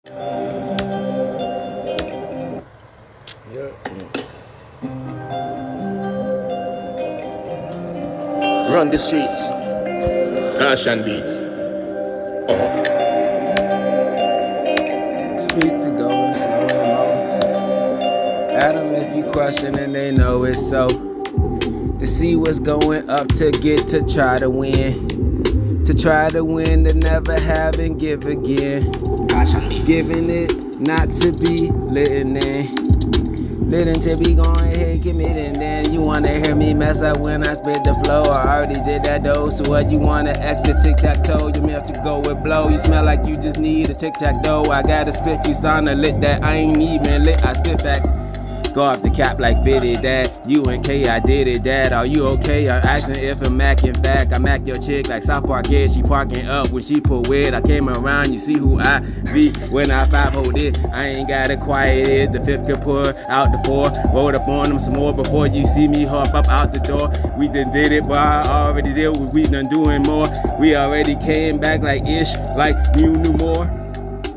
Run the streets. Caution beats. Speak to going slow and low. Adam, if you question and they know it's so. To see what's going up to get to try to win. To try to win, to never have and give again. Giving it not to be litting in. Litting to be going ahead, committing. Then you wanna hear me mess up when I spit the flow. I already did that though, so what you wanna extra tic-tac-toe? You may have to go with blow. You smell like you just need a tic-tac-toe. I gotta spit you sound lit that I ain't even lit. I spit facts. Go off the cap like fitted that. You and K, I did it, Dad. Are you okay? I'm asking if I'm Mac. In fact, I Mac your chick like South Park kid. She parking up when she pull weird. I came around, you see who I be when I 5-hold it. I ain't got it quiet it. The fifth could pour out the 4. Rolled up on them some more before you see me hop up out the door. We done did it, but I already did what we done doing more. We already came back like ish, like knew more.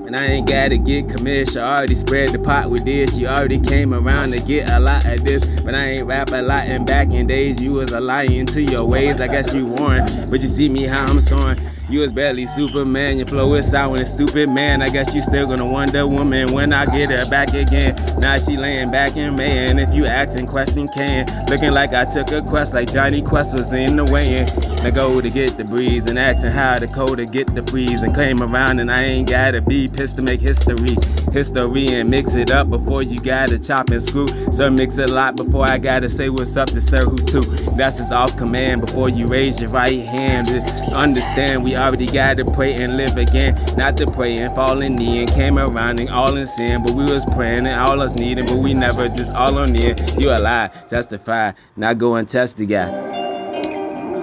And I ain't gotta get commish, I already spread the pot with this. You already came around to get a lot of this. But I ain't rap a lot in back in days. You was a lying to your ways, I guess you weren't. But you see me how I'm soaring. You was barely Superman, your flow is sounding stupid, man. I guess you still gonna Wonder Woman when I get her back again. Now she laying back in May, and if you asking question can. Looking like I took a quest like Johnny Quest was in the weigh-in. I go to get the breeze and asking how the code to get the freeze. And came around and I ain't gotta be pissed to make history. History and mix it up before you gotta chop and screw. So mix a lot before I gotta say what's up to Sir Who too. That's just off command before you raise your right hand. Just understand we already gotta pray and live again. Not to pray and fall in knee and came around and all in sin. But we was praying and all us needing, but we never just all on in. You a lie, justify, now go and test the guy.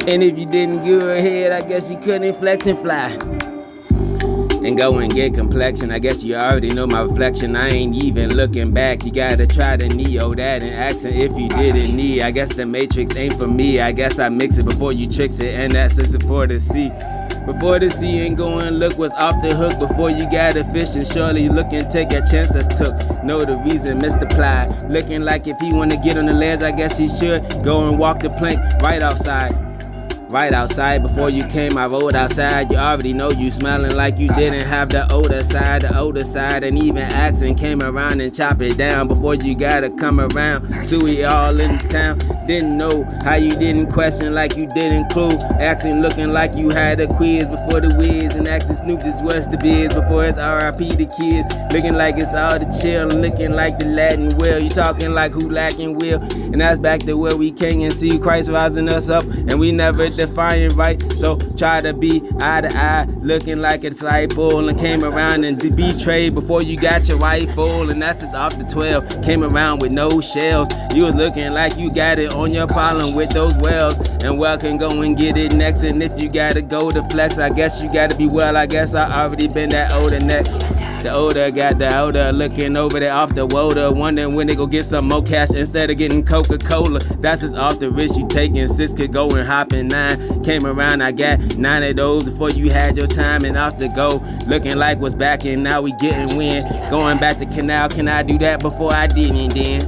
And if you didn't go ahead, I guess you couldn't flex and fly. And go and get complexion, I guess you already know my reflection. I ain't even looking back, you gotta try to neo that and accent if you didn't need. I guess the matrix ain't for me, I guess I mix it before you tricks it. And that's just for the sea. Before the sea and go and look what's off the hook. Before you gotta fish and surely look and take a chance that's took. Know the reason, Mr. Ply. Looking like if he wanna get on the ledge, I guess he should go and walk the plank right outside. Right outside, before you came, I rolled outside. You already know you smelling like you didn't have the older side, and even accent came around and chop it down before you gotta come around. Suey all in town, didn't know how you didn't question like you didn't clue. Accent looking like you had a quiz before the whiz, and accent Snoop just what's the biz before it's RIP the kids. Looking like it's all the chill, looking like the Latin will. You talking like who lacking will, and that's back to where we came and see Christ rising us up, and we never defying right, so try to be eye to eye, looking like a disciple, and came around and betrayed before you got your rifle, and that's just off the 12. Came around with no shells, you was looking like you got it on your problem with those wells, and well can go and get it next. And if you gotta go to flex, I guess you gotta be well. I guess I already been that older next. The older got the older, looking over there off the water, wondering when they go get some more cash instead of getting Coca-Cola. That's just off the risk you taking. 6 could go and hop in 9. Came around, I got 9 of those before you had your time and off the go. Looking like what's back and now we getting win. Going back to Canal, can I do that before I didn't then?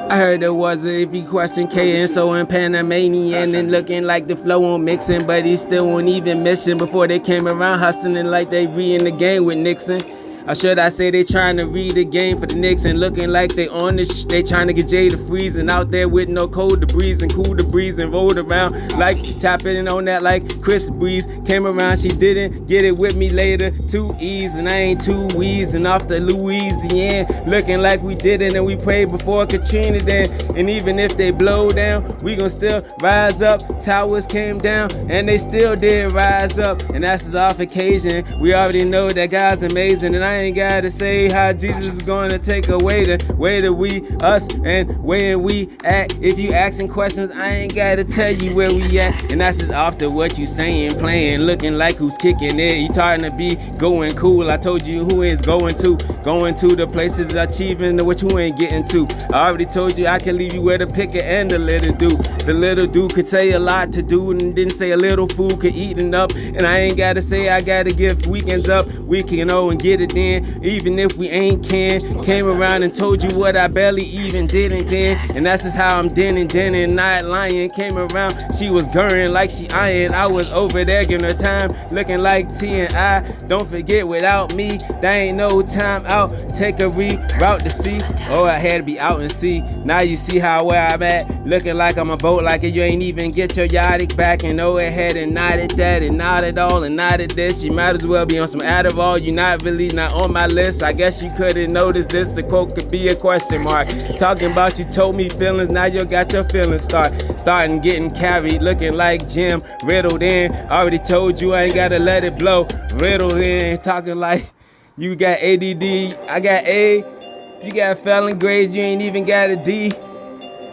I heard there was a if he question K and so in Panamanian and looking like the flow on mixing, but he still won't even mission before they came around hustling like they re in the game with Nixon. Or should I say they trying to read the game for the Knicks and looking like they on the they trying to get Jay to freeze and out there with no cold to breeze and cool to breeze and rolled around like tapping on that like Chris Breeze. Came around, she didn't get it with me later. 2 E's and I ain't 2 We's and off the Louisiana. Looking like we did it and we prayed before Katrina then. And even if they blow down, we gon' still rise up. Towers came down and they still did rise up. And that's just off occasion. We already know that God's amazing, and I ain't gotta say how Jesus is gonna take away the way that we, us, and where we at. If you asking questions, I ain't gotta tell you where we at. And that's just after what you saying, playing, looking like who's kicking it. You starting to be going cool. I told you who is going to the places achieving what you ain't getting to. I already told you I can leave you with a picker and a little dude. The little dude could say a lot to do and didn't say a little food could eat it up. And I ain't gotta say I gotta give weekends up we can know and get it then, even if we ain't can. Came around and told you what I barely even didn't then, and that's just how I'm denning, not lying. Came around, she was gurring like she iron. I was over there giving her time, looking like T&I. Don't forget, without me, there ain't no time out. Take a route to sea. Oh, I had to be out and see. Now you see how where I'm at, looking like I'm a boat, like you ain't even get your yachting back. And oh, it had and nodded that and nodded all and nodded this. You might as well be on some Adderall. You not on my list. I guess you couldn't notice this. The quote could be a question mark. Talking about you told me feelings, now you got your feelings starting getting carried, looking like Jim riddled in. Already told you I ain't gotta let it blow. Riddled in, talking like you got ADD, I got A. You got felon grades, you ain't even got a D.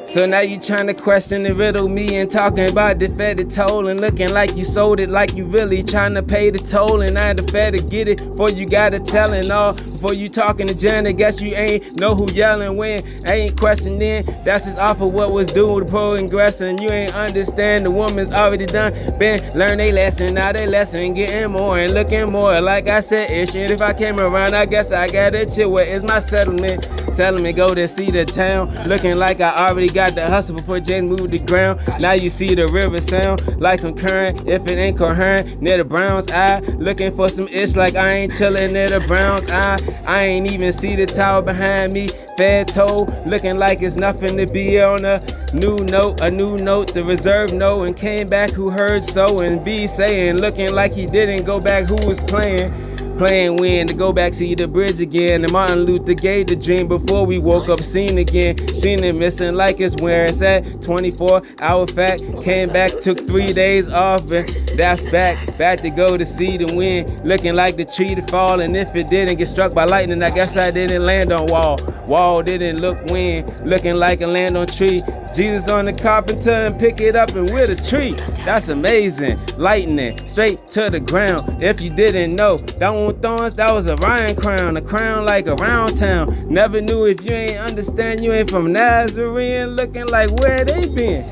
So now you tryna question and riddle me and talking about the fed the toll and looking like you sold it, like you really tryna pay the toll. And I had the fed to get it before you got it telling all. Before you talking to Janet, guess you ain't know who yelling when. I ain't questioning, that's just off of what was due to progressing. You ain't understand the woman's already done been learn they lesson. Now they lesson getting more and looking more like I said ish. And if I came around, I guess I gotta chill. Where is my settlement? Settlement, go to see the town, looking like I already got the hustle before James moved the ground. Now you see the river sound like some current, if it ain't coherent. Near the Brown's eye, looking for some ish like I ain't chillin' near the Brown's eye. I ain't even see the tower behind me. Fed toe, looking like it's nothing to be on a new note, the reserve note. And came back who heard so and be saying, looking like he didn't go back who was playing when to go back, see the bridge again. And Martin Luther gave the dream before we woke up, seen again. Seen it missing like it's where it's at. 24-hour fact, came back, took 3 days off, and that's back to go to see the wind. Looking like the tree to fall, and if it didn't get struck by lightning, I guess I didn't land on wall didn't look wind, looking like a land on tree. Jesus on the carpenter and pick it up and with a tree. That's amazing. Lightning straight to the ground. If you didn't know, that one thorns, that was a Ryan crown. A crown like around town. Never knew if you ain't understand, you ain't from Nazarene. Looking like where they been.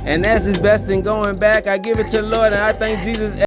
And that's his best thing going back. I give it to the Lord and I thank Jesus.